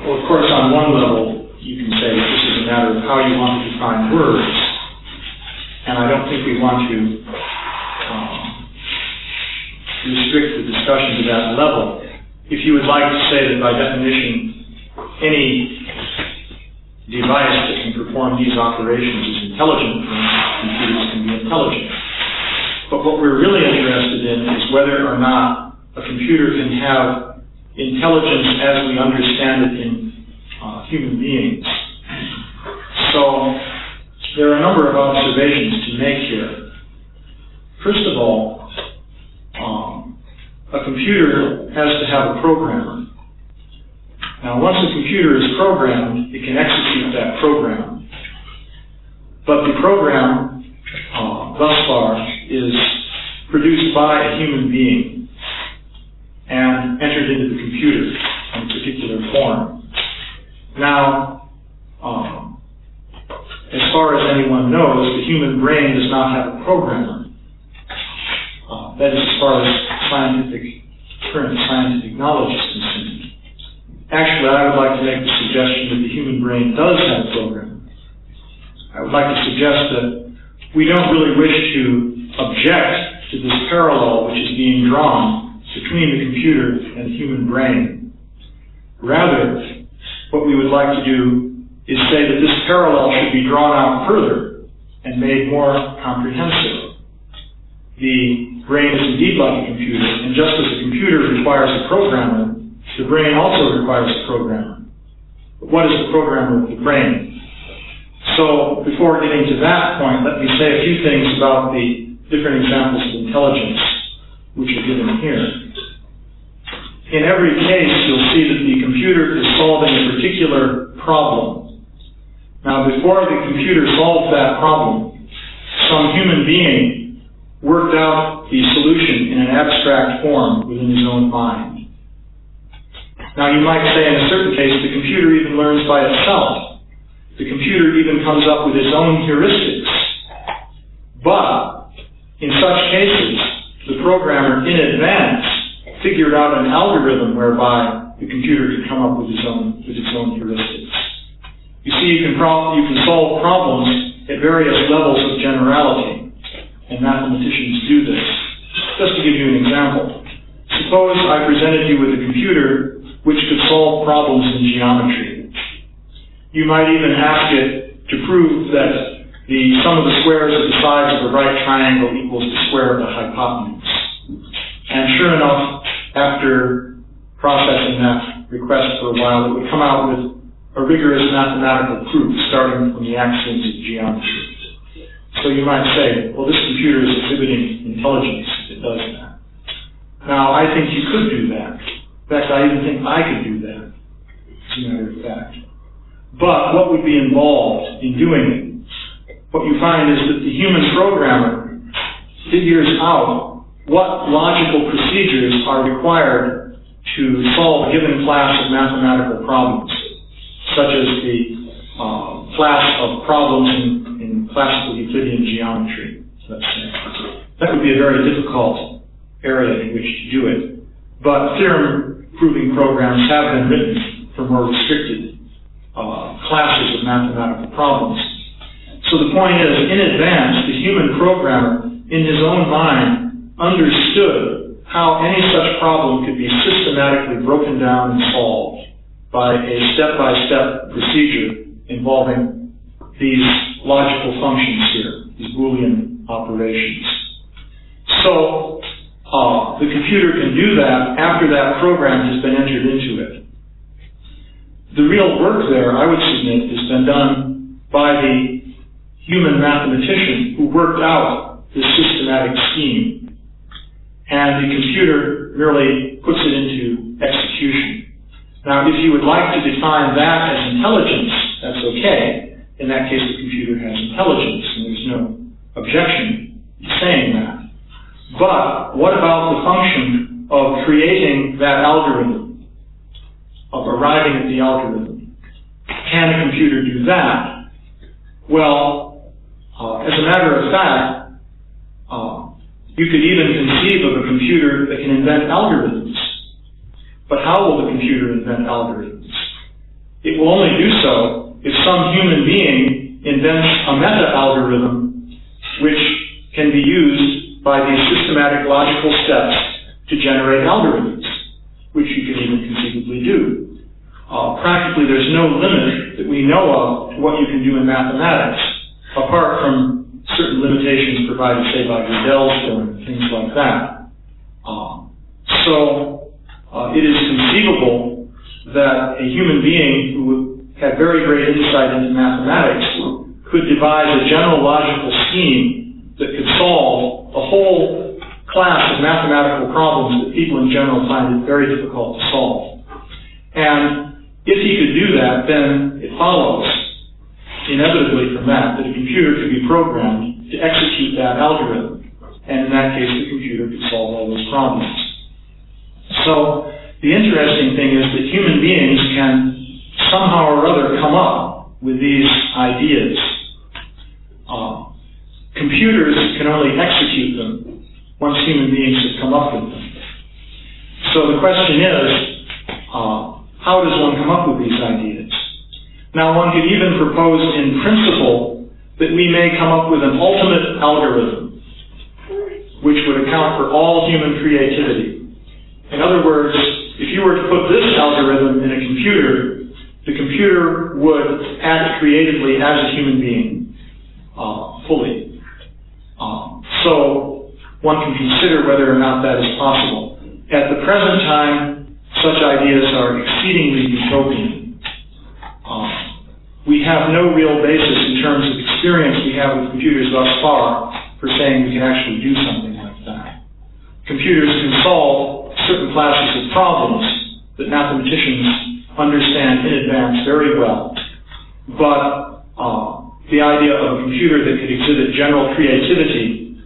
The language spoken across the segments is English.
Well, of course, on one level, you can say this is a matter of how you want to define words, and I don't think we want to restrict the discussion to that level. If you would like to say that by definition, any device that can perform these operations is intelligent, computers can be intelligent. But what we're really interested in is whether or not a computer can have intelligence as we understand it in human beings. So there are a number of observations to make here. First of all, a computer has to have a programmer. Now, once a computer is programmed, it can execute that program. But the program, thus far, is produced by a human being and entered into the computer in a particular form. Now, as far as anyone knows, the human brain does not have a programmer. That is as far as current scientific knowledge is concerned. Actually, I would like to make the suggestion that the human brain does have a programmer. I would like to suggest that we don't really wish to object to this parallel which is being drawn between the computer and the human brain. Rather, what we would like to do is say that this parallel should be drawn out further and made more comprehensive. The brain is indeed like a computer, and just as a computer requires a programmer, the brain also requires a programmer. But what is the programmer of the brain? So, before getting to that point, let me say a few things about the different examples of intelligence which are given here. In every case, you'll see that the computer is solving a particular problem. Now, before the computer solves that problem, some human being worked out the solution in an abstract form within his own mind. Now, you might say in a certain case, the computer even learns by itself. The computer even comes up with its own heuristics. But, in such cases, the programmer in advance figured out an algorithm whereby the computer could come up with its own heuristics. You see, you can solve problems at various levels of generality, and mathematicians do this. Just to give you an example, suppose I presented you with a computer which could solve problems in geometry. You might even ask it to prove that the sum of the squares of the sides of a right triangle equals the square of the hypotenuse. And sure enough, after processing that request for a while, it would come out with a rigorous mathematical proof starting from the axioms of geometry. So you might say, well, this computer is exhibiting intelligence if it does that. Now, I think you could do that. In fact, I even think I could do that, as a matter of fact. But what would be involved in doing it? What you find is that the human programmer figures out what logical procedures are required to solve a given class of mathematical problems, such as the class of problems in classical Euclidean geometry, let's say. That would be a very difficult area in which to do it. But theorem-proving programs have been written for more restricted classes of mathematical problems. So the point is, in advance, the human programmer, in his own mind, understood how any such problem could be systematically broken down and solved by a step-by-step procedure involving these logical functions here, these Boolean operations. So, the computer can do that after that program has been entered into it. The real work there, I would submit, has been done by the human mathematician who worked out this systematic scheme. And the computer merely puts it into execution. Now, if you would like to define that as intelligence, that's okay. In that case, the computer has intelligence, and there's no objection to saying that. But what about the function of creating that algorithm, of arriving at the algorithm? Can a computer do that? Well, as a matter of fact, you could even conceive of a computer that can invent algorithms. But how will the computer invent algorithms? it will only do so if some human being invents a meta-algorithm which can be used by these systematic logical steps to generate algorithms, which you can even conceivably do. Practically, there's no limit that we know of to what you can do in mathematics, apart from certain limitations provided, say, by Gödel's theorem and things like that. So it is conceivable that a human being who had very great insight into mathematics could devise a general logical scheme that could solve a whole class of mathematical problems that people in general find it very difficult to solve. And if he could do that, then it follows inevitably from that a computer could be programmed to execute that algorithm. And in that case, the computer could solve all those problems. So the interesting thing is that human beings can somehow or other come up with these ideas. Computers can only execute them once human beings have come up with them. So the question is, how does one come up with these ideas? Now, one could even propose in principle that we may come up with an ultimate algorithm which would account for all human creativity. In other words, if you were to put this algorithm in a computer, the computer would act creatively as a human being, fully. So one can consider whether or not that is possible. At the present time, such ideas are exceedingly utopian. We have no real basis in terms of experience we have with computers thus far for saying we can actually do something like that. Computers can solve certain classes of problems that mathematicians understand in advance very well. But the idea of a computer that could exhibit general creativity,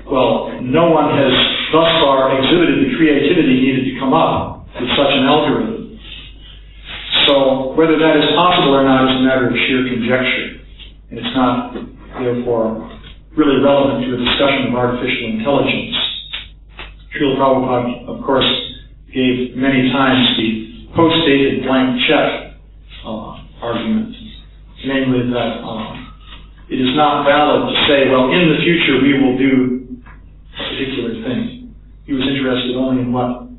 well, no one has thus far exhibited the creativity needed to come up with such an algorithm. So whether that is possible or not is a matter of sheer conjecture. And it's not, therefore, really relevant to a discussion of artificial intelligence. Śrīla Prabhupāda, of course, gave many times the post-dated blank check argument, namely that it is not valid to say, well, in the future we will do a particular thing. He was interested only in what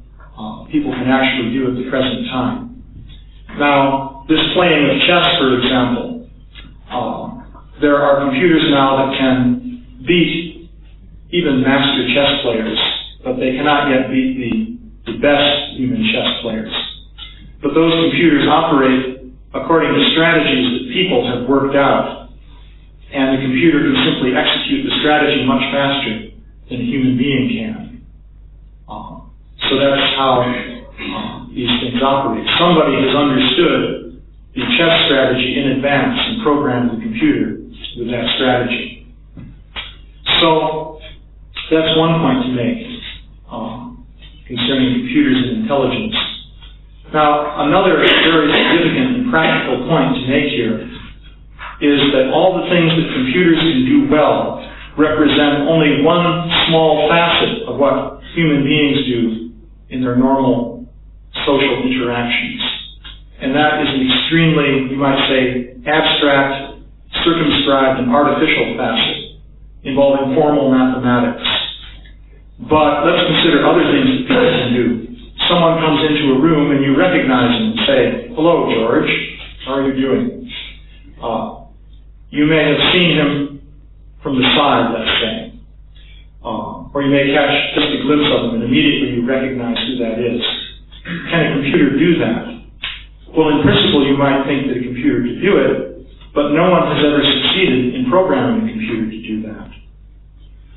people can actually do at the present time. Now, this playing of chess, for example, there are computers now that can beat even master chess players, but they cannot yet beat the best human chess players. But those computers operate according to strategies that people have worked out, and the computer can simply execute the strategy much faster than a human being can. So that's how these things operate. Somebody has understood the chess strategy in advance and programmed the computer with that strategy. So that's one point to make concerning computers and intelligence. Now, another very significant and practical point to make here is that all the things that computers can do well represent only one small facet of what human beings do in their normal social interactions. And that is an extremely, you might say, abstract, circumscribed, and artificial facet involving formal mathematics. But let's consider other things that people can do. Someone comes into a room and you recognize him and say, "Hello, George, how are you doing?" You may have seen him from the side, let's say. Or you may catch just a glimpse of him and immediately you recognize who that is. Can a computer do that? Well, in principle, you might think that a computer could do it, but no one has ever succeeded in programming a computer to do that.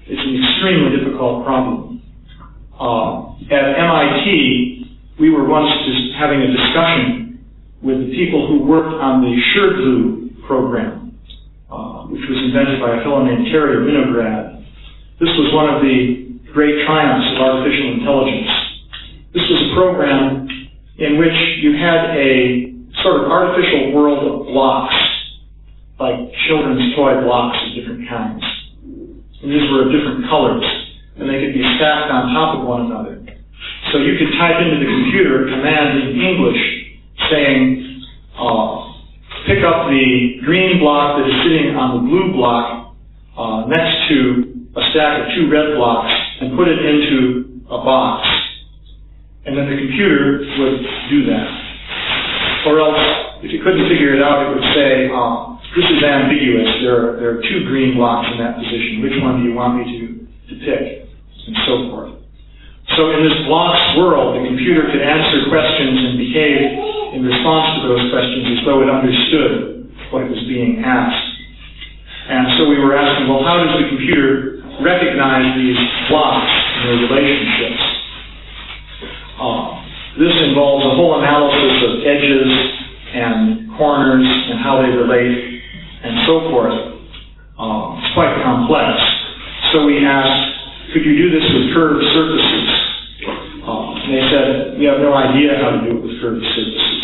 It's an extremely difficult problem. At MIT, we were once just having a discussion with the people who worked on the Śrīla program, which was invented by a fellow named Terry Winograd. This was one of the great triumphs of artificial intelligence. This was a program in which you had a sort of artificial world of blocks, like children's toy blocks of different kinds. And these were of different colors, and they could be stacked on top of one another. So you could type into the computer a command in English saying, the green block that is sitting on the blue block next to a stack of 2 red blocks and put it into a box. And then the computer would do that. Or else, if you couldn't figure it out, it would say, this is ambiguous. There are 2 green blocks in that position. Which one do you want me to pick? And so forth. So in this blocks world, the computer could answer questions and behave in response to those questions as though it understood what it was being asked. And so we were asking, well, how does the computer recognize these blocks and their relationships? This involves a whole analysis of edges and corners and how they relate and so forth. It's quite complex. So we asked, could you do this with curved surfaces? And they said, we have no idea how to do it with curved surfaces.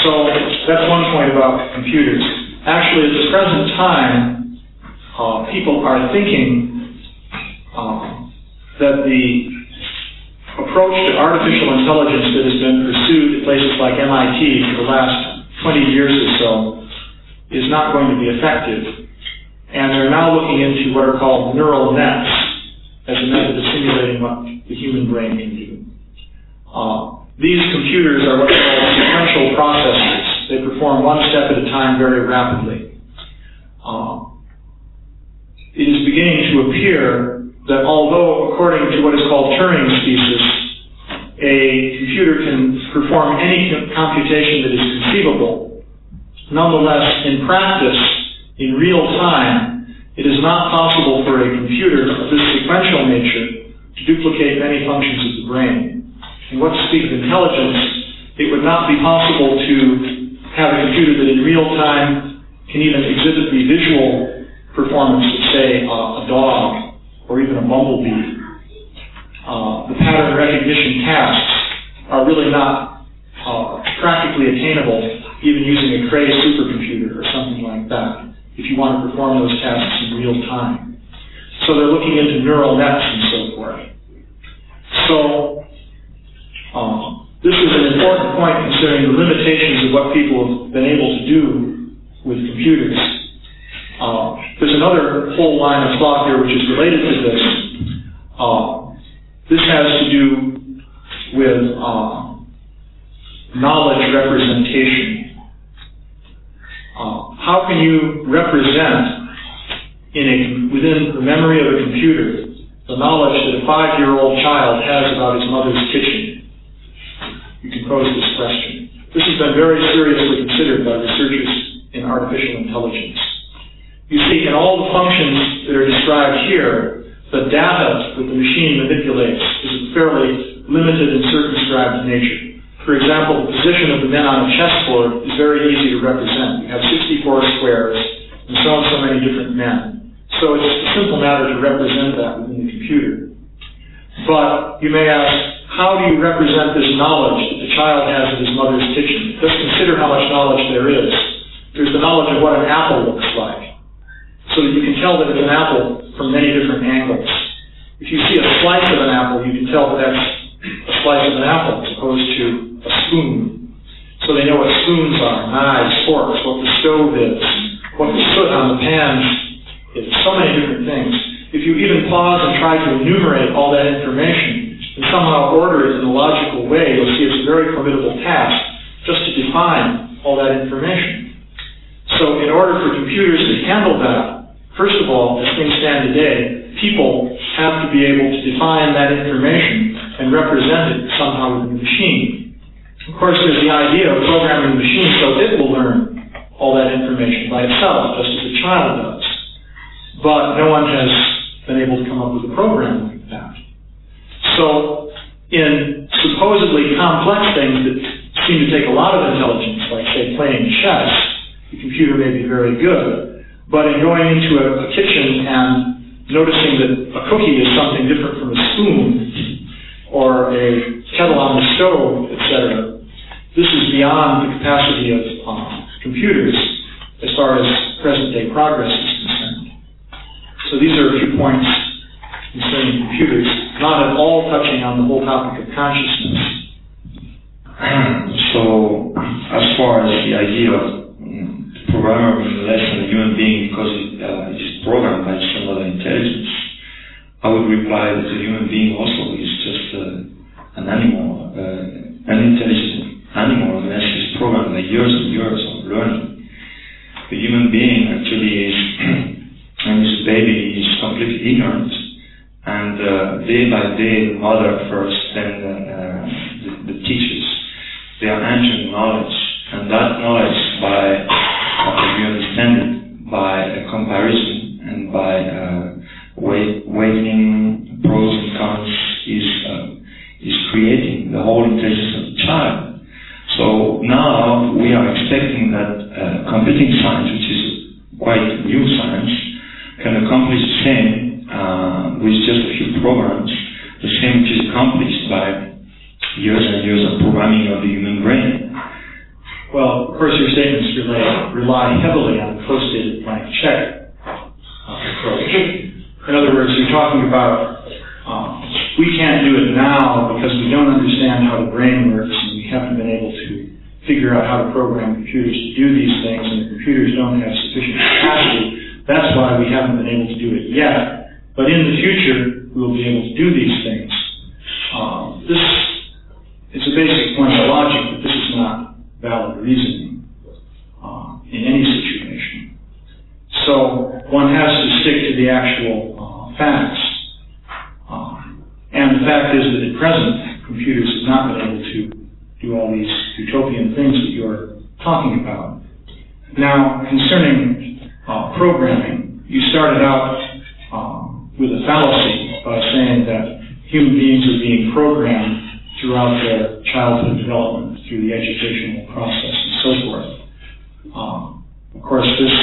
So that's one point about computers. Actually, at the present time, people are thinking that the approach to artificial intelligence that has been pursued at places like MIT for the last 20 years or so is not going to be effective. And they're now looking into what are called neural nets as a method of simulating what the human brain can do. These computers are what are called sequential processors. They perform one step at a time very rapidly. It is beginning to appear that although, according to what is called Turing's thesis, a computer can perform any computation that is conceivable, nonetheless, in practice, in real time, it is not possible for a computer of this sequential nature to duplicate many functions of the brain. And what to speak of intelligence, it would not be possible to have a computer that in real time can even exhibit the visual performance of, say, a dog or even a bumblebee. The pattern recognition tasks are really not practically attainable even using a Cray supercomputer or something like that if you want to perform those tasks in real time. So they're looking into neural nets and so forth. So this is an important point considering the limitations of what people have been able to do with computers. There's another whole line of thought here which is related to this. This has to do with knowledge representation. How can you represent within the memory of a computer the knowledge that a 5-year-old child has about his mother's kitchen? You can pose this question. This has been very seriously considered by researchers in artificial intelligence. You see, in all the functions that are described here, the data that the machine manipulates is of fairly limited and circumscribed nature. For example, the position of the men on a chessboard is very easy to represent. You have 64 squares and so many different men. So it's a simple matter to represent that within the computer. But you may ask, how do you represent this knowledge that the child has of his mother's kitchen? Just consider how much knowledge there is. There's the knowledge of what an apple looks like, so that you can tell that it's an apple from many different angles. If you see a slice of an apple, you can tell that that's a slice of an apple as opposed to a spoon. So they know what spoons are, knives, forks, what the stove is, what the soot on the pans is, so many different things. If you even pause and try to enumerate all that information and somehow order it in a logical way, you'll see it's a very formidable task just to define all that information. So in order for computers to handle that, first of all, as things stand today, people have to be able to define that information and represent it somehow within the machine. Of course, there's the idea of programming the machine so it will learn all that information by itself, just as a child does. But no one has been able to come up with a program like that. So in supposedly complex things that seem to take a lot of intelligence, like, say, playing chess, the computer may be very good. But in going into a kitchen and noticing that a cookie is something different from a spoon, or a kettle on the stove, etc., this is beyond the capacity of computers as far as present-day progress is concerned. So these are a few points concerning computers, not at all touching on the whole topic of consciousness. So, as far as the idea of programmer is less than a human being because it is programmed by some other intelligence, I would reply that the human being also is just an animal, an intelligent animal, unless it's programmed by years and years of learning. The human being actually is, when he's a baby, is completely ignorant, and day by day, the mother first, then the teachers, they are entering knowledge, and that knowledge, if you understand it, by a comparison and by weighing pros and cons, is creating the whole intelligence of the child. So now we are expecting that computing science, which is quite new science, can accomplish the same with just a few programs, the same which is accomplished by years and years of programming of the human brain. Well, of course, your statements rely heavily on the post-dated blank check approach. In other words, you're talking about we can't do it now because we don't understand how the brain works, and we haven't been able to figure out how to program computers to do these things, and the computers don't have sufficient capacity. That's why we haven't been able to do it yet. But in the future, we'll be able to do these things. This is a basic point of logic, but this is not valid reasoning in any situation. So one has to stick to the actual facts. And the fact is that at present, computers have not been able to do all these utopian things that you're talking about. Now, concerning programming, you started out with a fallacy by saying that human beings are being programmed throughout their childhood development through the educational process and so forth. Of course, this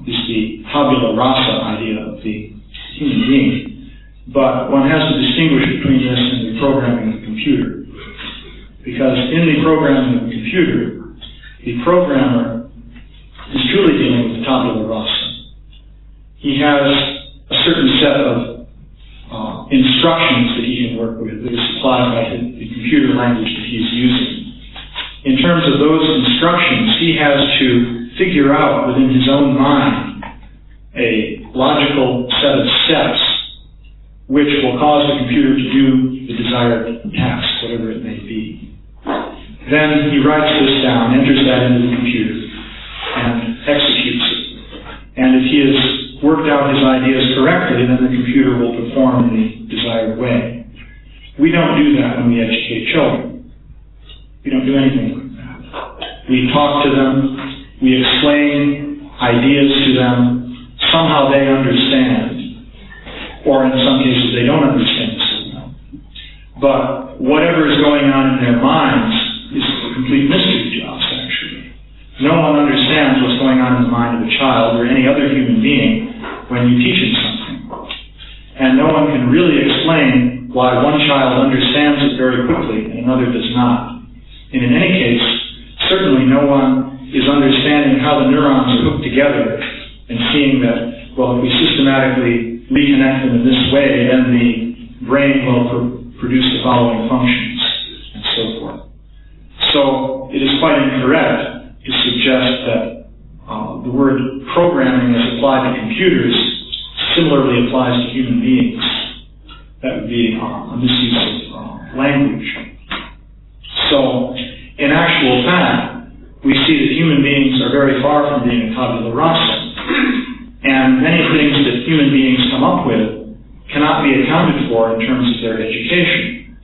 is the tabula rasa idea of the human being. But one has to distinguish between this and the programming of the computer. Because in the programming of the computer, the programmer is truly dealing with the tabula rasa. He has a certain set of instructions that he can work with that is supplied by the computer language that he's using. In terms of those instructions, he has to figure out within his own mind a logical set of steps which will cause the computer to do the desired task, whatever it may be. Then he writes this down, enters that into the computer, and executes it. And if he has worked out his ideas correctly, then the computer will perform in the desired way. We don't do that when we educate children. We don't do anything like that. We talk to them, we explain ideas to them, somehow they understand. Or in some cases, they don't understand so well. But whatever is going on in their minds is a complete mystery to us, actually. No one understands what's going on in the mind of a child or any other human being when you teach him something. And no one can really explain why one child understands it very quickly and another does not. And in any case, certainly no one is understanding how the neurons are hooked together and seeing that, well, if we systematically reconnect them in this way, then the brain will produce the following functions, and so forth. So it is quite incorrect to suggest that the word programming as applied to computers similarly applies to human beings. That would be a misuse of language. So in actual fact, we see that human beings are very far from being a tabula rasa. And many things that human beings come up with cannot be accounted for in terms of their education.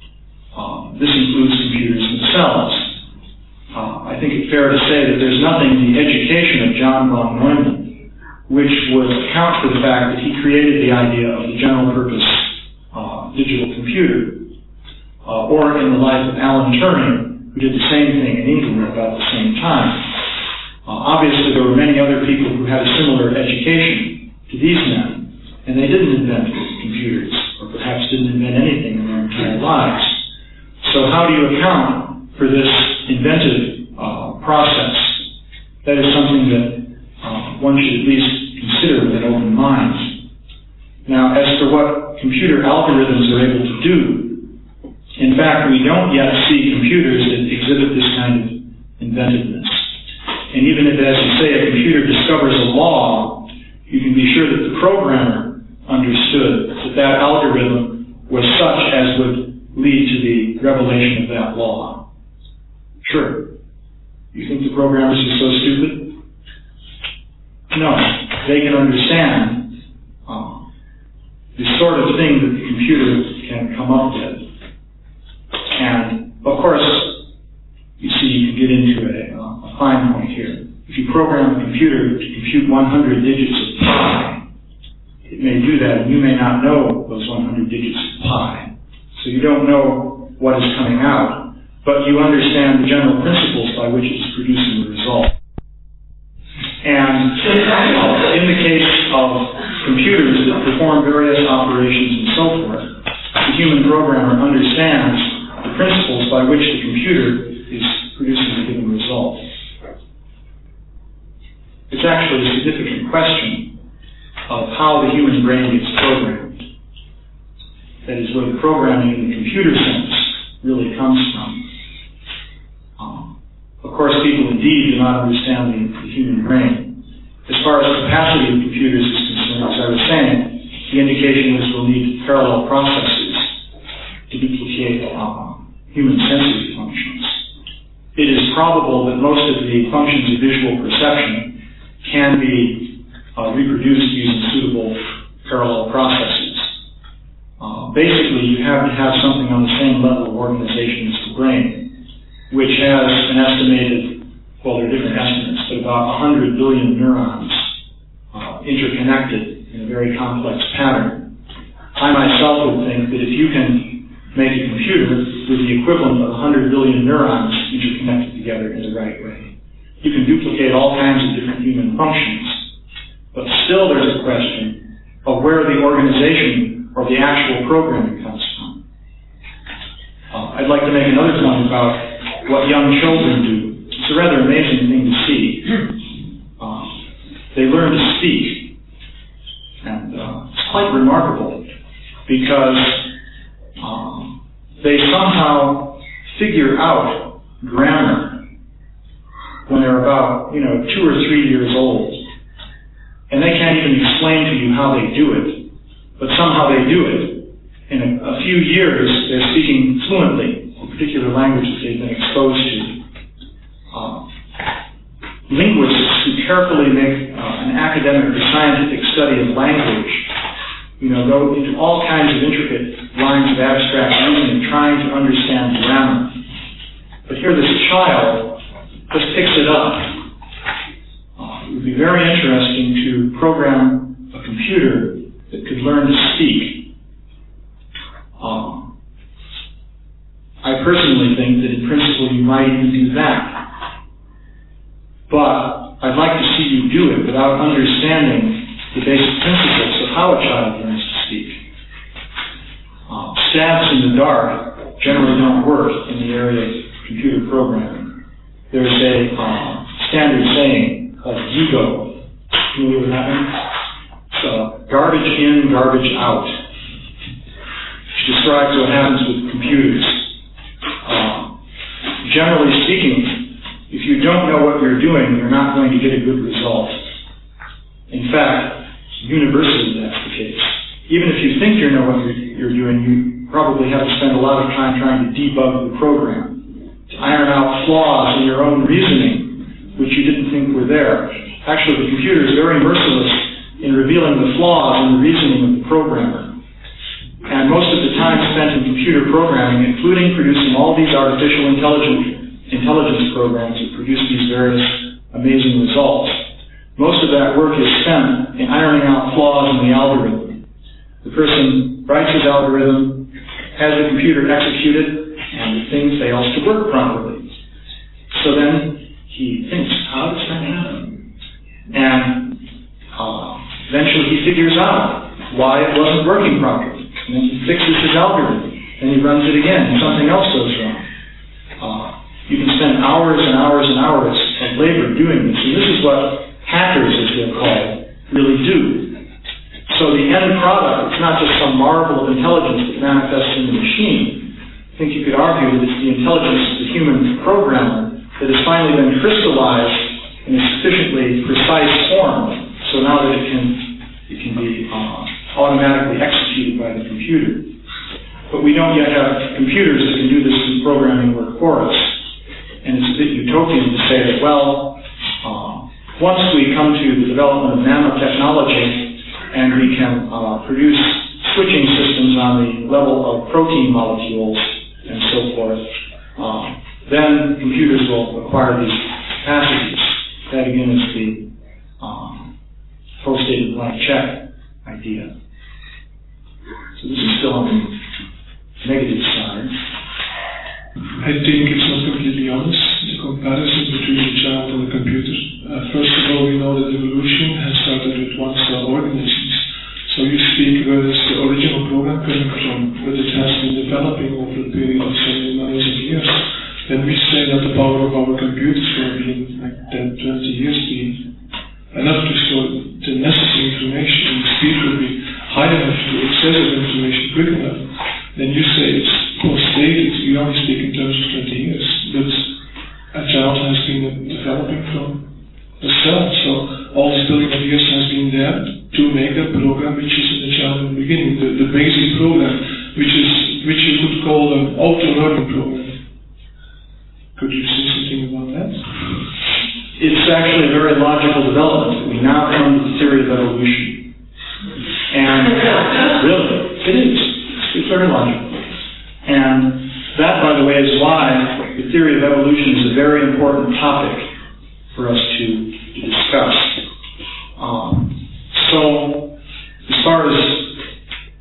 This includes computers themselves. I think it's fair to say that there's nothing in the education of John von Neumann which would account for the fact that he created the idea of the general purpose digital computer, or in the life of Alan Turing, who did the same thing in England about the same time. Obviously, there were many other people who had a similar education to these men, and they didn't invent computers, or perhaps didn't invent anything in their entire lives. So how do you account for this inventive process? That is something that one should at least consider with an open mind. Now, as for what computer algorithms are able to do, in fact, we don't yet see computers that exhibit this kind of inventiveness. And even if, as you say, a computer discovers a law, you can be sure that the programmer understood that that algorithm was such as would lead to the revelation of that law. Sure. You think the programmers are so stupid? No. They can understand the sort of thing that the computer can come up with. And, of course, you see, you can get into a fine point here. If you program a computer to compute 100 digits of pi, it may do that, and you may not know those 100 digits of pi. So you don't know what is coming out, but you understand the general principles by which it's producing the result. And in the case of computers that perform various operations and so forth, the human programmer understands the principles by which the computer is producing a given result. It's actually a significant question of how the human brain gets programmed. That is, where the programming in the computer sense really comes from. Of course, people indeed do not understand the human brain. As far as the capacity of computers is concerned, as I was saying, the indication is we'll need parallel processes to duplicate human sensory functions. It is probable that most of the functions of visual perception can be reproduced using suitable parallel processes. Basically, you have to have something on the same level of organization as the brain, which has an estimated, well, there are different estimates, but about 100 billion neurons interconnected in a very complex pattern. I myself would think that if you can make a computer with the equivalent of 100 billion neurons interconnected together in the right way, you can duplicate all kinds of different human functions. But still there's a question of where the organization or the actual programming comes from. I'd like to make another point about what young children do. It's a rather amazing thing to see. They learn to speak. And it's quite remarkable because they somehow figure out grammar when they're about, 2 or 3 years old. And they can't even explain to you how they do it, but somehow they do it. In a few years, they're speaking fluently a particular language that they've been exposed to. Linguists who carefully make an academic or scientific study of language, go into all kinds of intricate lines of abstract reasoning trying to understand grammar. But here this child just picks it up. It would be very interesting to program a computer that could learn to speak. I personally think that in principle you might even do that. But I'd like to see you do it without understanding the basic principles of how a child learns to speak. Stabs in the dark generally don't work in the area of computer programming. There's a standard saying called ego. Familiar with that one? So, garbage in, garbage out. Which describes what happens with computers. Generally speaking, if you don't know what you're doing, you're not going to get a good result. In fact, universally that's the case. Even if you think you know what you're doing, you probably have to spend a lot of time trying to debug the program, to iron out flaws in your own reasoning, which you didn't think were there. Actually, the computer is very merciless in revealing the flaws in the reasoning of the programmer. And most of the time spent in computer programming, including producing all these artificial intelligence programs that produce these various amazing results, most of that work is spent in ironing out flaws in the algorithm. The person writes his algorithm, has the computer execute it, and the thing fails to work properly. So then he thinks, how does that happen? And eventually he figures out why it wasn't working properly. And then he fixes his algorithm, and he runs it again, and something else goes wrong. You can spend hours and hours and hours of labor doing this, and this is what hackers, as they're called, really do. So the end product, it's not just some marvel of intelligence that manifests in the machine. I think you could argue that it's the intelligence of the human programmer that has finally been crystallized in a sufficiently precise form, so now that it can be automatically executed by the computer. But we don't yet have computers that can do this programming work for us. And it's a bit utopian to say that, well, once we come to the development of nanotechnology and we can produce switching systems on the level of protein molecules and so forth, then computers will acquire these capacities. That again is the post-dated blank check idea. So this is still on the negative side. I think it's not completely honest, the comparison between the child and the computer. First of all, we know that evolution has started with one-cell organisms. So you speak where is the original program coming from, but it has been developing over a period of so many millions of years. Then we say that the power of our computers will be in like 10, 20 years be enough to store the necessary information, and the speed will be high enough to access the information quick enough. Then you say it's post-dated, we only speak in terms of 20 years, but a child has been developing from a cell, so all this billion of years has been there to make a program which is in the child in the beginning, the basic program, which you could call an auto-learning program. Could you say something about that? It's actually a very logical development. We now come to the theory of evolution. And really, it is. It's very logical. And that, by the way, is why the theory of evolution is a very important topic for us to discuss. So, as far as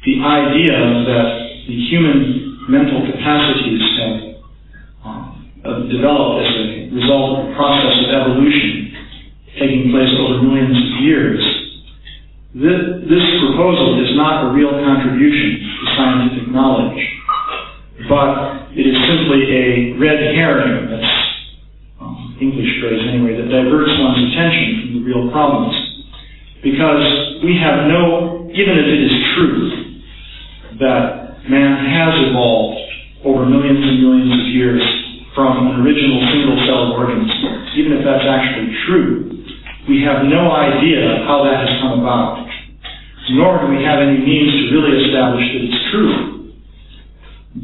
the idea that the human mental capacities have developed as a result of the process of evolution taking place over millions of years, this proposal is not a real contribution to scientific knowledge, but it is simply a red herring, that's English phrase anyway, that diverts one's attention from the real problems. Because we have even if it is true that man has evolved over millions and millions of years from an original single-celled organism, even if that's actually true, we have no idea how that has come about, nor do we have any means to really establish that it's true.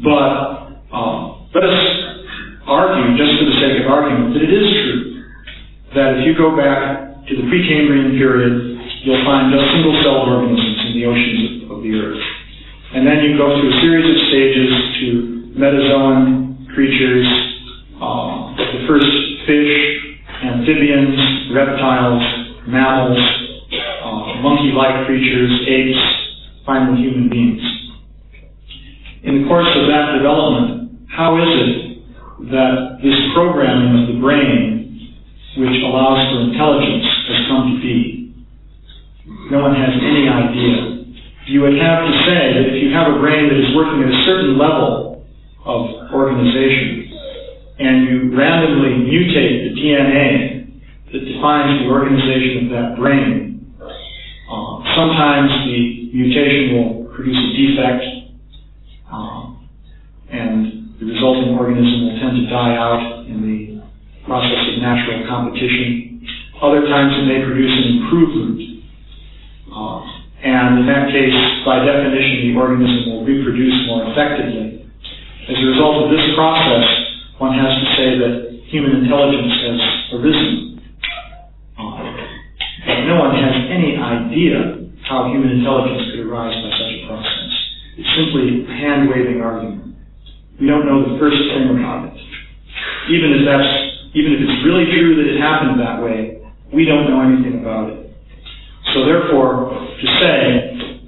But let us argue, just for the sake of argument, that it is true, that if you go back to the Precambrian period, you'll find just single-celled organisms in the oceans of the Earth. And then you go through a series of stages to metazoan creatures, the first fish, amphibians, reptiles, mammals, monkey-like creatures, apes, finally human beings. In the course of that development, how is it that this programming of the brain, which allows for intelligence, has come to be? No one has any idea. You would have to say that if you have a brain that is working at a certain level of organization, and you randomly mutate the DNA that defines the organization of that brain, sometimes the mutation will produce a defect, and the resulting organism will tend to die out in the process of natural competition. Other times it may produce an improvement. And in that case, by definition, the organism will reproduce more effectively. As a result of this process, one has to say that human intelligence has arisen. But no one has any idea how human intelligence could arise by such a process. It's simply a hand-waving argument. We don't know the first thing about it. Even if it's really true that it happened that way, we don't know anything about it. So therefore, to say,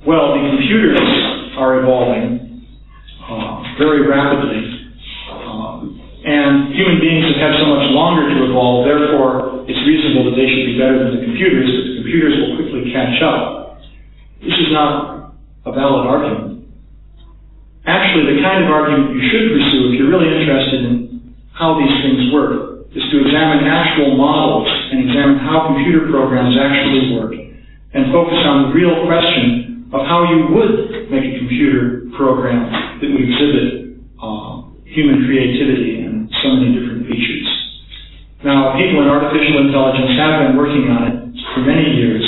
well, the computers are evolving very rapidly, and human beings have had so much longer to evolve, therefore it's reasonable that they should be better than the computers, but the computers will quickly catch up. This is not a valid argument. Actually, the kind of argument you should pursue if you're really interested in how these things work is to examine actual models and examine how computer programs actually work, and focus on the real question of how you would make a computer program that would exhibit human creativity and so many different features. Now, Now, people in artificial intelligence have been working on it for many years.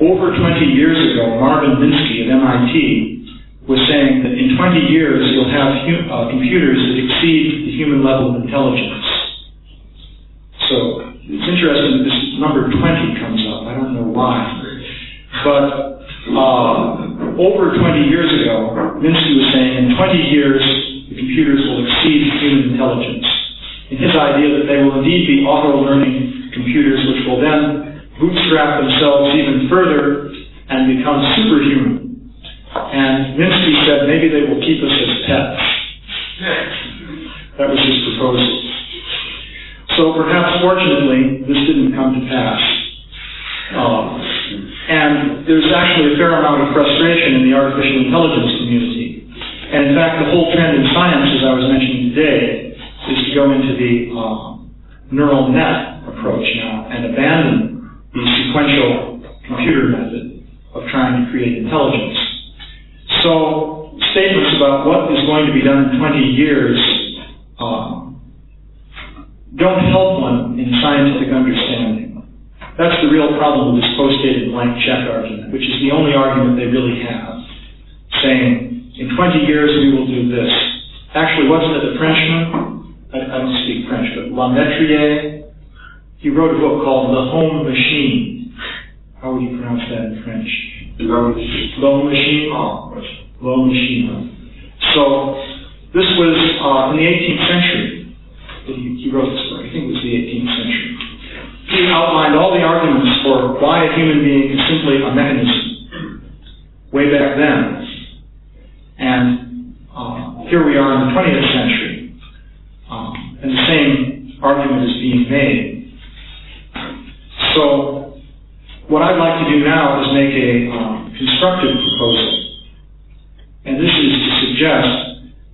Over 20 years ago, Marvin Minsky at MIT was saying that in 20 years you'll have computers that exceed the human level of intelligence. So it's interesting that this number 20 comes up. I don't know why. But over 20 years ago, Minsky was saying in 20 years the computers will exceed human intelligence. And his idea that they will indeed be auto-learning computers which will then bootstrap themselves even further and become superhuman. And Minsky said maybe they will keep us as pets. That was his proposal. So perhaps fortunately this didn't come to pass. And there's actually a fair amount of frustration in the artificial intelligence community. And in fact the whole trend in science, as I was mentioning today, is to go into the neural net approach now and abandon the sequential computer method of trying to create intelligence. So statements about what is going to be done in 20 years don't help one in scientific understanding. That's the real problem with this post-dated blank check argument, which is the only argument they really have, saying, in 20 years we will do this. Actually, wasn't it the Frenchman? I don't speak French, but Lametriere, he wrote a book called The Home Machine. How would you pronounce that in French? L'Homme Machine? L'Homme Machine. So, this was in the 18th century that he wrote this book. I think it was the 18th century. He outlined all the arguments for why a human being is simply a mechanism way back then. And here we are in the 20th century. And the same argument is being made. So, what I'd like to do now is make a constructive proposal. And this is to suggest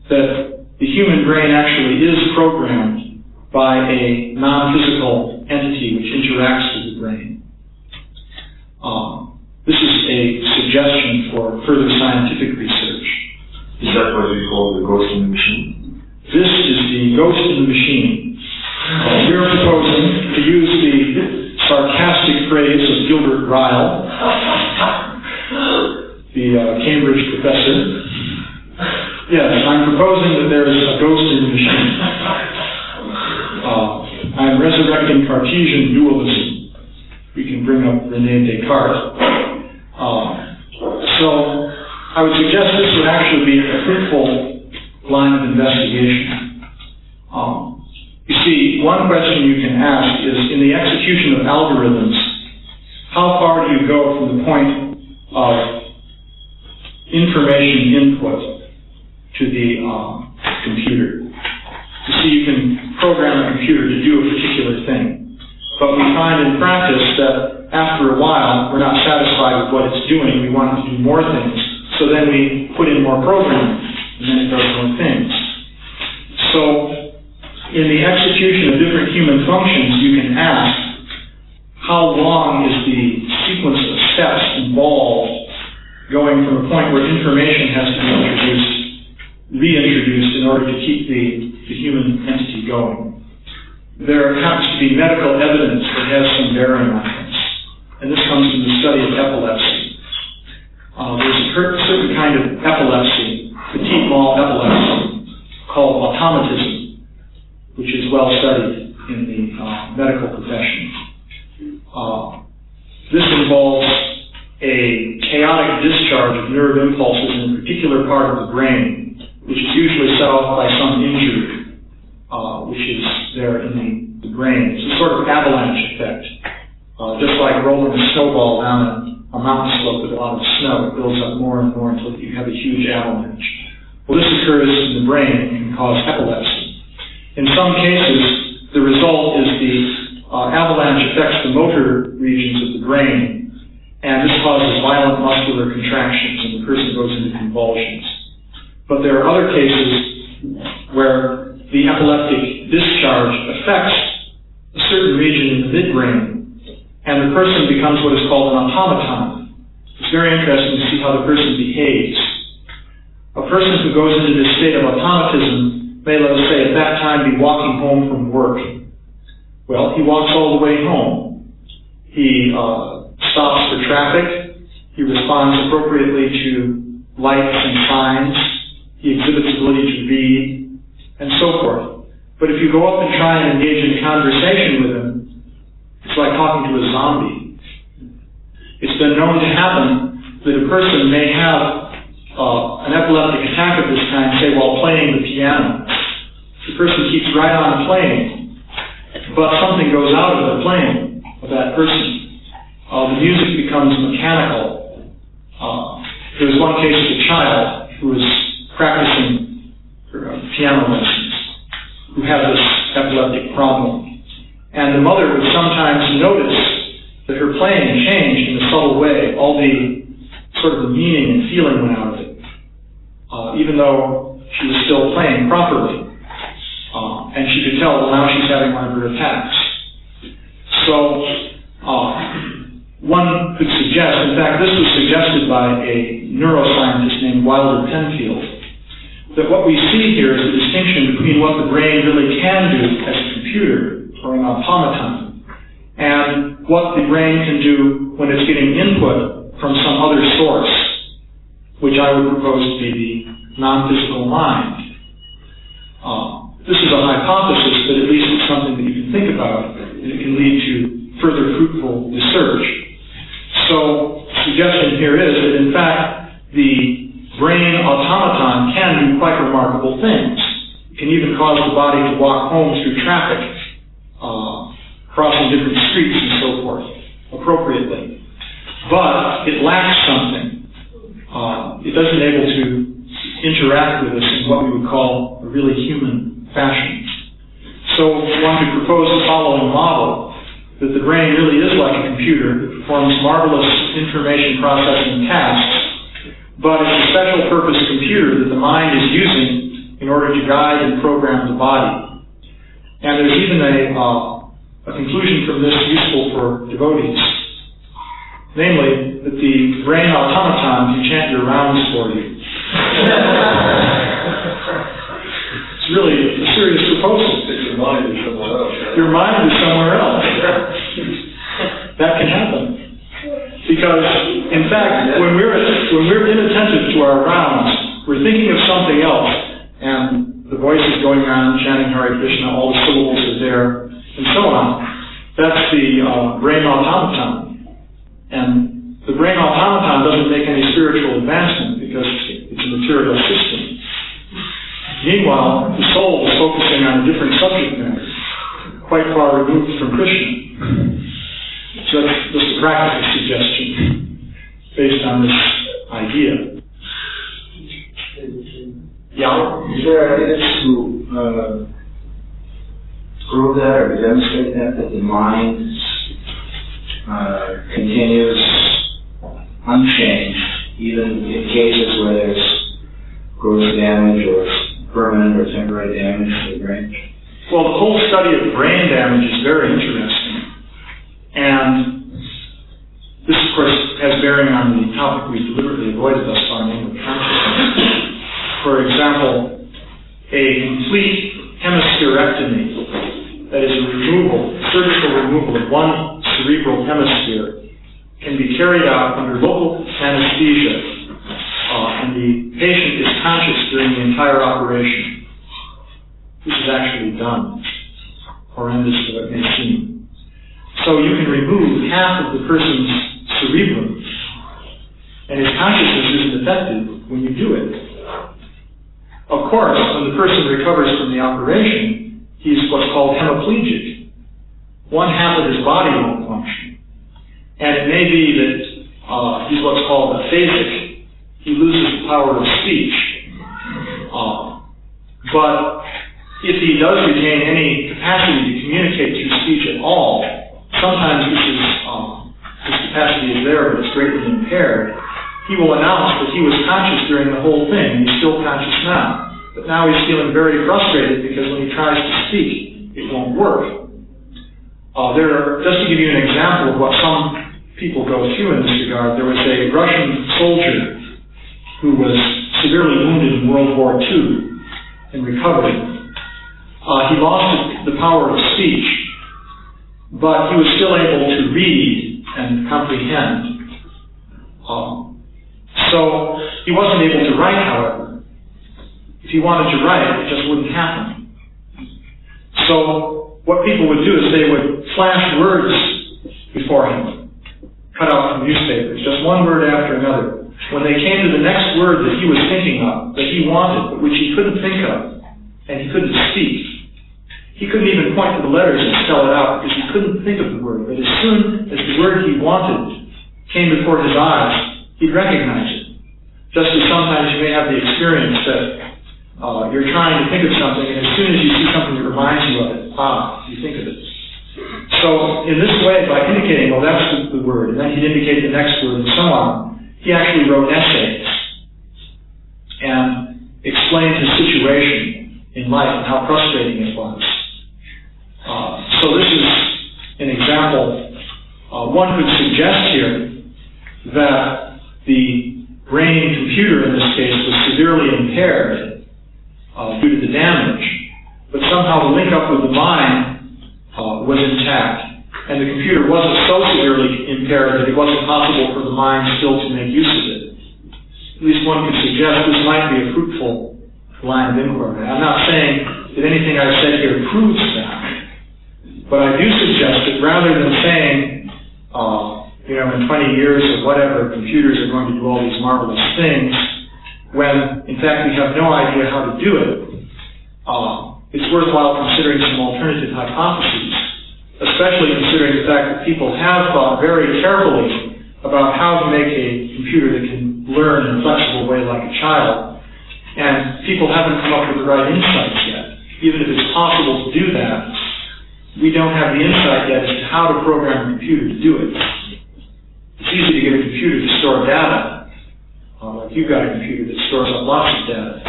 that the human brain actually is programmed by a non-physical entity which interacts with the brain. This is a suggestion for further scientific research. Is that what we call the ghost in the machine? This is the ghost in the machine. We're proposing to use the sarcastic phrase of Gilbert Ryle, the Cambridge professor. Yes, I'm proposing that there is a ghost in the machine. I'm resurrecting Cartesian dualism. We can bring up René Descartes. So I would suggest this would actually be a fruitful line of investigation. You see, one question you can ask is, in the execution of algorithms, how far do you go from the point of information input to the computer? You see, you can program a computer to do a particular thing, but we find in practice that after a while, we're not satisfied with what it's doing. We want it to do more things, so then we put in more programming, and then it does more things. So, in the execution of different human functions, you can ask, how long is the sequence of steps involved going from a point where information has to be reintroduced in order to keep the human entity going? There happens to be medical evidence that has some bearing on this, and this comes from the study of epilepsy. There's a certain kind of epilepsy, petit mal epilepsy, called automatism, which is well studied in the medical profession. This involves a chaotic discharge of nerve impulses in a particular part of the brain, which is usually set off by some injury, which is there in the brain. It's a sort of avalanche effect. Just like rolling a snowball down a mountain slope with a lot of snow, it builds up more and more until you have a huge avalanche. Well, this occurs in the brain and can cause epilepsy. In some cases, the result is the avalanche affects the motor regions of the brain, and this causes violent muscular contractions, and the person goes into convulsions. But there are other cases where the epileptic discharge affects a certain region in the midbrain, and the person becomes what is called an automaton. It's very interesting to see how the person behaves. A person who goes into this state of automatism may, let us say, at that time be walking home from work. Well, he walks all the way home. He stops for traffic. He responds appropriately to lights and signs. He exhibits ability to read, and so forth. But if you go up and try and engage in conversation with him, it's like talking to a zombie. It's been known to happen that a person may have an epileptic attack of this kind, say, while playing the piano. The person keeps right on playing, but something goes out of the playing of that person. The music becomes mechanical. There was one case of a child who was practicing piano lessons, who had this epileptic problem. And the mother would sometimes notice that her playing changed in a subtle way. All the sort of the meaning and feeling went out of it, even though she was still playing properly. And she could tell, well, now she's having one of her attacks. So one could suggest, in fact, this was suggested by a neuroscientist named Wilder Penfield, that what we see here is the distinction between what the brain really can do as a computer or an automaton and what the brain can do when it's getting input from some other source, which I would propose to be the non-physical mind. This is a hypothesis, but at least it's something that you can think about, and it can lead to further fruitful research. So, the suggestion here is that, in fact, the brain automaton can do quite remarkable things. It can even cause the body to walk home through traffic, crossing different streets and so forth, appropriately. But it lacks something. It doesn't able to interact with us in what we would call a really human fashion. So one could propose the following model, that the brain really is like a computer that performs marvelous information processing tasks, but it's a special purpose computer that the mind is using in order to guide and program the body. And there's even a conclusion from this useful for devotees, namely that the brain automaton can chant your rounds for you. It's really a serious proposal. Your mind is somewhere else. Your mind is somewhere else. That can happen. Because, in fact, when we're inattentive to our rounds, we're thinking of something else, and the voice is going on, chanting Hare Krishna, all the syllables are there, and so on. That's the brain automaton. And the brain automaton doesn't make any spiritual advancement because it's a material system. Meanwhile, the soul is focusing on a different subject matter, quite far removed from Krishna. So that's just a practical suggestion based on this idea. Yeah? Is there evidence to prove that or demonstrate that the mind continues unchanged, even in cases where there's gross damage or permanent or temporary damage to the brain? Well, the whole study of brain damage is very interesting. And this, of course, has bearing on the topic we deliberately avoided thus far, namely consciousness. For example, a complete hemispherectomy, that is a surgical removal of one cerebral hemisphere, can be carried out under local anesthesia, and the patient is conscious during the entire operation. This is actually done, horrendous though it may seem. So you can remove half of the person's cerebrum, and his consciousness isn't affected when you do it. Of course, when the person recovers from the operation, he's what's called hemiplegic. One half of his body won't function. And it may be that he's what's called aphasic. He loses the power of speech. But if he does retain any capacity to communicate through speech at all, sometimes his capacity is there, but it's greatly impaired. He will announce that he was conscious during the whole thing, and he's still conscious now. But now he's feeling very frustrated because when he tries to speak, it won't work. Just to give you an example of what some people go through in this regard, there was a Russian soldier who was severely wounded in World War II and recovered. He lost the power of speech, but he was still able to read and comprehend. So he wasn't able to write, however. If he wanted to write, it just wouldn't happen. So what people would do is they would flash words before him, cut out from newspapers, just one word after another. When they came to the next word that he was thinking of, that he wanted, but which he couldn't think of, and he couldn't speak, he couldn't even point to the letters and spell it out because he couldn't think of the word. But as soon as the word he wanted came before his eyes, he'd recognize it. Just as sometimes you may have the experience that you're trying to think of something, and as soon as you see something that reminds you of it, you think of it. So in this way, by indicating, well, that's the word, and then he'd indicate the next word, and so on, he actually wrote essays and explained his situation in life and how frustrating it was. So this is an example. One could suggest here that the brain-computer in this case was severely impaired due to the damage, but somehow the link-up with the mind was intact, and the computer wasn't so severely impaired that it wasn't possible for the mind still to make use of it. At least one could suggest this might be a fruitful line of inquiry. I'm not saying that anything I've said here proves that, but I do suggest that rather than saying, in 20 years or whatever, computers are going to do all these marvelous things, when in fact we have no idea how to do it, it's worthwhile considering some alternative hypotheses, especially considering the fact that people have thought very carefully about how to make a computer that can learn in a flexible way like a child, and people haven't come up with the right insights yet. Even if it's possible to do that, we don't have the insight yet as to how to program a computer to do it. It's easy to get a computer to store data, like you've got a computer that stores up lots of data.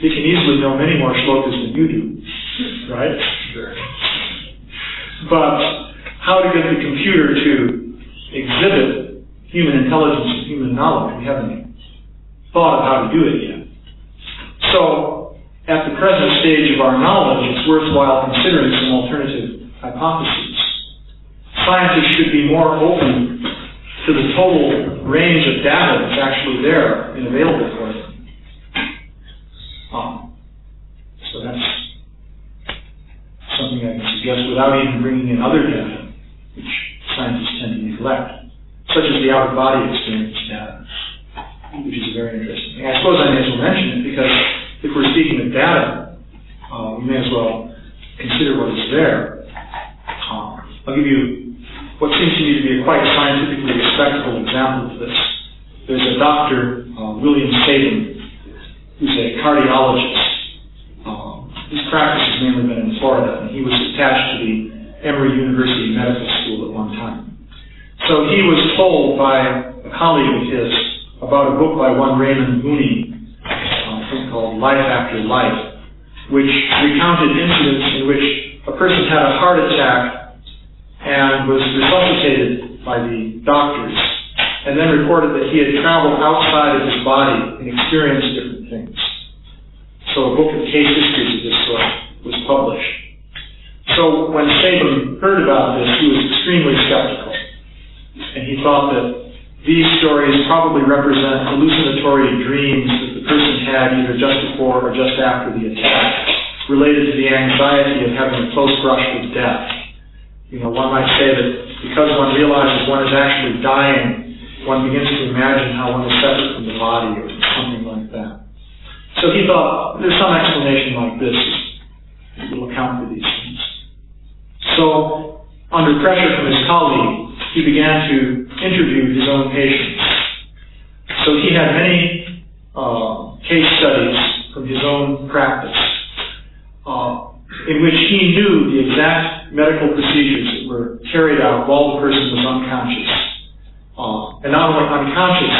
It can easily know many more shlokas than you do, right? Sure. But how to get the computer to exhibit human intelligence and human knowledge, we haven't thought of how to do it yet. So, at the present stage of our knowledge, it's worthwhile considering some alternative hypotheses. Scientists should be more open to the total range of data that's actually there and available for them. So that's something I can suggest without even bringing in other data, which scientists tend to neglect, such as the out-of-body experience data, which is very interesting. And I suppose I may as well mention it because if we're speaking of data, we may as well consider what is there. I'll give you what seems to me to be a quite scientifically respectable example of this. There's a doctor, William Sabin, who's a cardiologist. His practice has mainly been in Florida, and he was attached to the Emory University Medical School at one time. So he was told by a colleague of his about a book by one Raymond Mooney, called Life After Life, which recounted incidents in which a person had a heart attack and was resuscitated by the doctors, and then reported that he had traveled outside of his body and experienced different things. So a book of case histories of this sort was published. So when Sabin heard about this, he was extremely skeptical, and he thought that these stories probably represent hallucinatory dreams that the person had either just before or just after the attack, related to the anxiety of having a close brush with death. One might say that because one realizes one is actually dying, one begins to imagine how one is separate from the body or something like that. So he thought, there's some explanation like this that will account for these things. So, under pressure from his colleague, he began to interview his own patients. So he had many case studies from his own practice in which he knew the exact medical procedures that were carried out while the person was unconscious. And not only unconscious,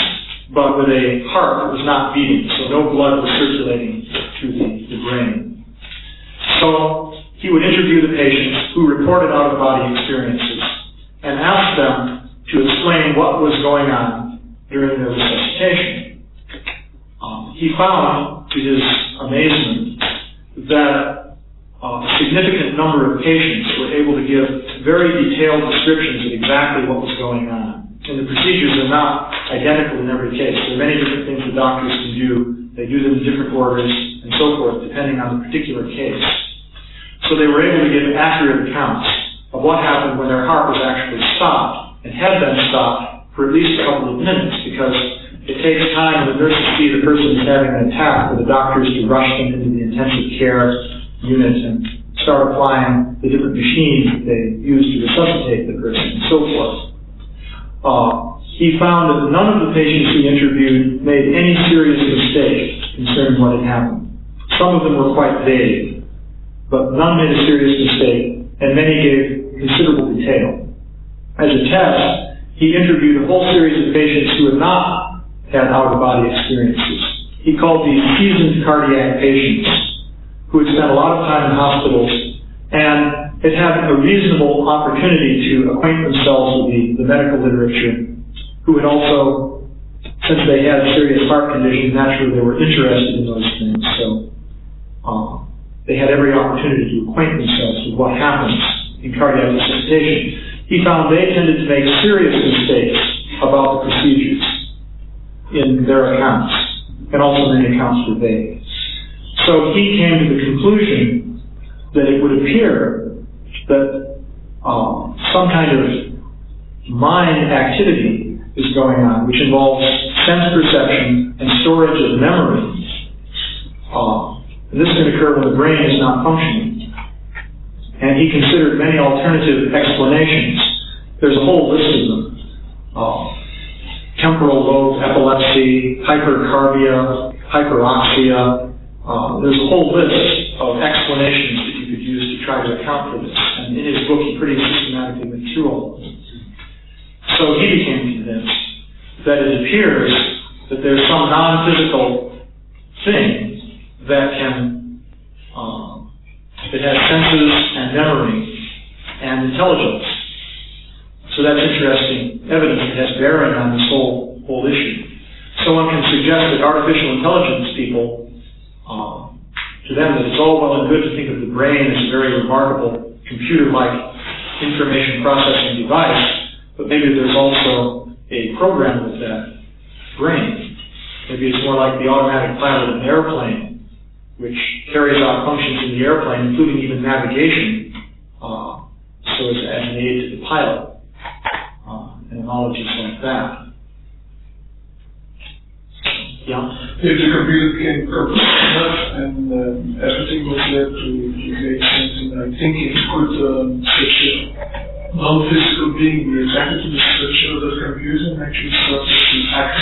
but with a heart that was not beating, so no blood was circulating through the brain. So he would interview the patients who reported out-of-body experiences and ask them to explain what was going on during their resuscitation. He found, to his amazement, that a significant number of patients were able to give very detailed descriptions of exactly what was going on. And the procedures are not identical in every case. There are many different things the doctors can do. They do them in different orders and so forth, depending on the particular case. So they were able to give accurate accounts of what happened when their heart was actually stopped and had been stopped for at least a couple of minutes, because it takes time when the nurses see the person is having an attack for the doctors to rush them into the intensive care unit and start applying the different machines that they use to resuscitate the person and so forth. He found that none of the patients he interviewed made any serious mistake concerning what had happened. Some of them were quite vague, but none made a serious mistake, and many gave considerable detail. As a test, he interviewed a whole series of patients who had not had out-of-body experiences. He called these seasoned cardiac patients who had spent a lot of time in hospitals and had had a reasonable opportunity to acquaint themselves with the medical literature, who had also, since they had serious heart conditions, naturally they were interested in those things, so they had every opportunity to acquaint themselves with what happens in cardiac resuscitation. He found they tended to make serious mistakes about the procedures in their accounts, and also many accounts were vague. So he came to the conclusion that it would appear that some kind of mind activity is going on, which involves sense perception and storage of memory. And this can occur when the brain is not functioning. And he considered many alternative explanations. There's a whole list of them. Temporal lobe epilepsy, hypercarbia, hyperoxia. There's a whole list of explanations that you could use to try to account for this. And in his book, he pretty systematically went through all of them. So he became convinced that it appears that there's some non-physical thing that can, that has senses and memory and intelligence. So that's interesting evidence that has bearing on this whole issue. So one can suggest that artificial intelligence people, to them, that it's all well and good to think of the brain as a very remarkable computer-like information processing device, but maybe there's also a program with that brain. Maybe it's more like the automatic pilot of an airplane, which carries out functions in the airplane, including even navigation, so as an aid to the pilot, and analogies like that. Yeah? If the computer became purposeful enough and everything was there to make sense, and I think it could such a non-physical being be attracted to the structure of the computer and actually start to act.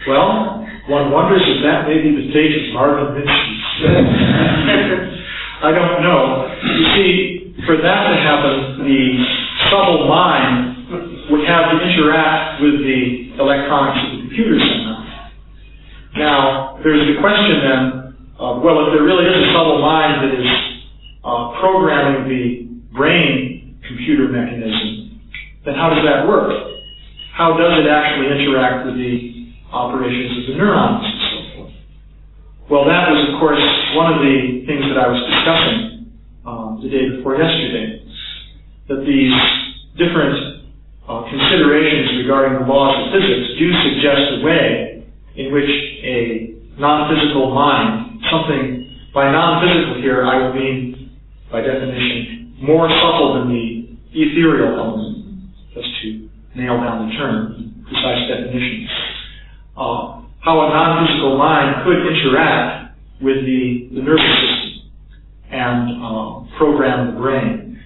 Well, one wonders if that may be the stage of Marvin Minsky. I don't know. You see, for that to happen, the subtle mind would have to interact with the electronics of the computer somehow. Now, there's the question then of, well, if there really is a subtle mind that is programming the brain computer mechanism, then how does that work? How does it actually interact with the operations of the neurons and so forth? Well, that was, of course, one of the things that I was discussing the day before yesterday, that these different considerations regarding the laws of physics do suggest a way in which a non-physical mind, something, by non-physical here I would mean, by definition, more subtle than the ethereal element, just to nail down the term, precise definitions. How a non-physical mind could interact with the nervous system and program the brain.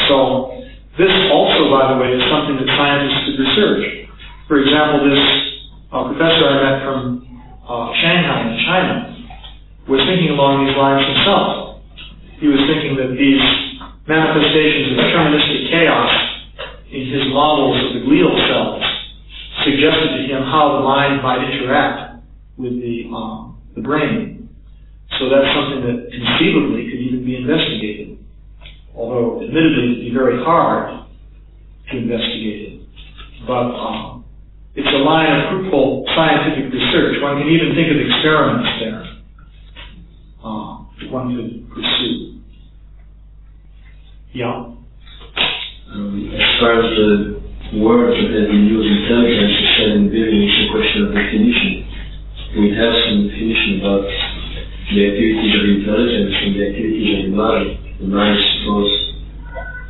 So this also, by the way, is something that scientists could research. For example, this professor I met from Shanghai in China was thinking along these lines himself. He was thinking that these manifestations of deterministic chaos in his models of the glial cells suggested to him how the mind might interact with the brain. So that's something that conceivably could even be investigated, although admittedly it would be very hard to investigate it. But it's a line of fruitful scientific research. One can even think of experiments there that one could pursue. Yeah? far as the word that has been used, intelligence, is said in Buddhism, it's a question of definition. We have some definition about the activities of intelligence and the activities of the mind. The mind is supposed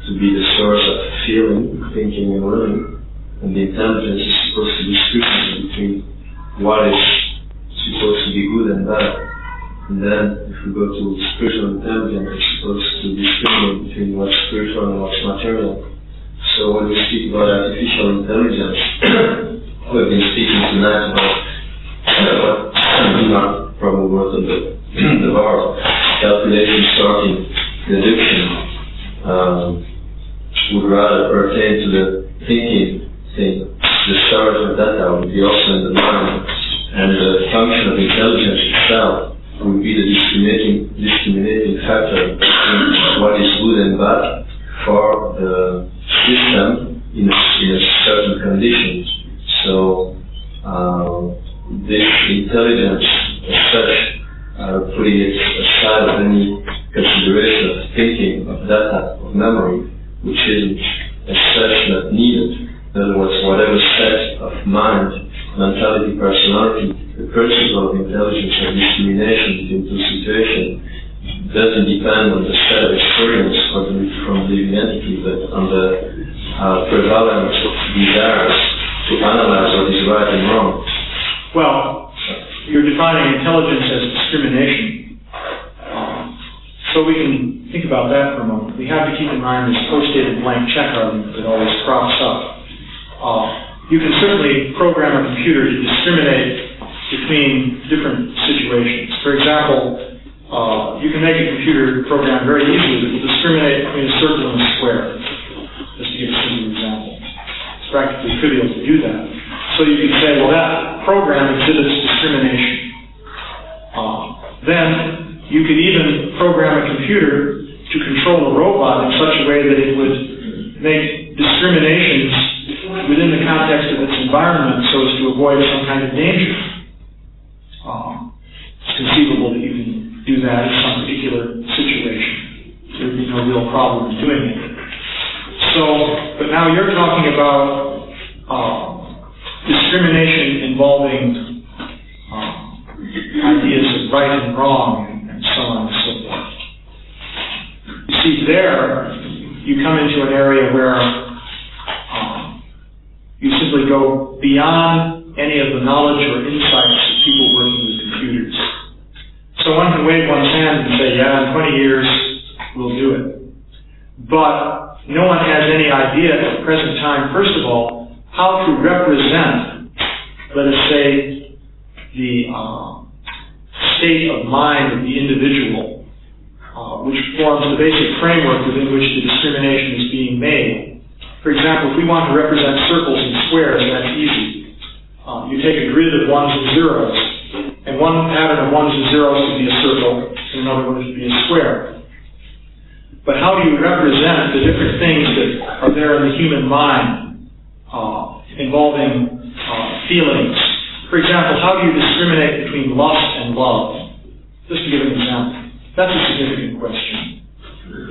to be the source of feeling, thinking, and willing, and the intelligence is supposed to be scrutiny between what is supposed to be good and bad. And then, if we go to spiritual intelligence, it's supposed to discriminate between what's spiritual and what's material. So when we speak about artificial intelligence, we've been speaking tonight about what Prabhu wrote on the bar, calculation, sorting, deduction, would rather pertain to the thinking thing. The storage of data would be also in the mind, and the function of intelligence itself would be the discriminating factor between what is good and bad for the system in a certain condition. So this intelligence as such, putting it aside of any consideration of thinking, of data, of memory, which isn't as such not needed. In other words, whatever set of mind, mentality, personality, the principle of intelligence and discrimination between two situations doesn't depend on the set of experience from the living entity, but on the prevalent desires to analyze what is right and wrong. Well, you're defining intelligence as discrimination. So we can think about that for a moment. We have to keep in mind this post-dated blank check argument that always crops up. You can certainly program a computer to discriminate between different situations. For example, you can make a computer program very easily that will discriminate between a circle and a square, just to give a simple example. It's practically trivial to do that. So you can say, well, that program exhibits discrimination. Then you could even program a computer to control a robot in such a way that it would make discriminations within the context of its environment so as to avoid some kind of danger. It's conceivable that you can do that in some particular situation. There would be no real problem in doing it. But now you're talking about discrimination involving ideas of right and wrong and so on and so forth. You see, there you come into an area where you simply go beyond any of the knowledge or insights of people working with computers. So one can wave one's hand and say, yeah, in 20 years we'll do it. But no one has any idea at the present time, first of all, how to represent, let us say, the state of mind of the individual, which forms the basic framework within which the discrimination is being made. For example, if we want to represent circles and squares, that's easy. You take a grid of ones and zeros, and one pattern of ones and zeros could be a circle, and another one could be a square. But how do you represent the different things that are there in the human mind involving feelings? For example, how do you discriminate between lust and love? Just to give an example. That's a significant question.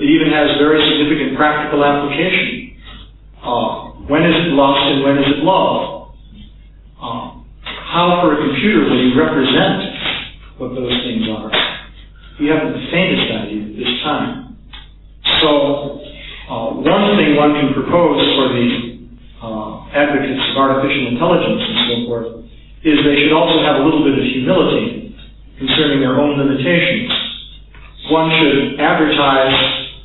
It even has very significant practical application. When is it lust and when is it love? How, for a computer, will you represent what those things are? We haven't the faintest idea at this time. So, one thing one can propose for the advocates of artificial intelligence and so forth is they should also have a little bit of humility concerning their own limitations. One should advertise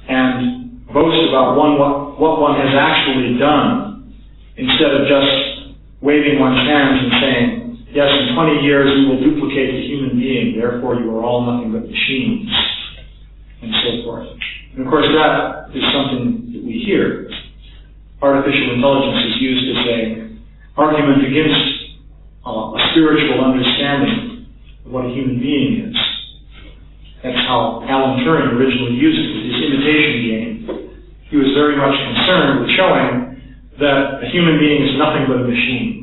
and boast about what one has actually done instead of just waving one's hands and saying, yes, in 20 years we will duplicate the human being, therefore you are all nothing but machines, and so forth. And of course that is something that we hear. Artificial intelligence is used as an argument against a spiritual understanding of what a human being is. That's how Alan Turing originally used it with his imitation game. He was very much concerned with showing that a human being is nothing but a machine.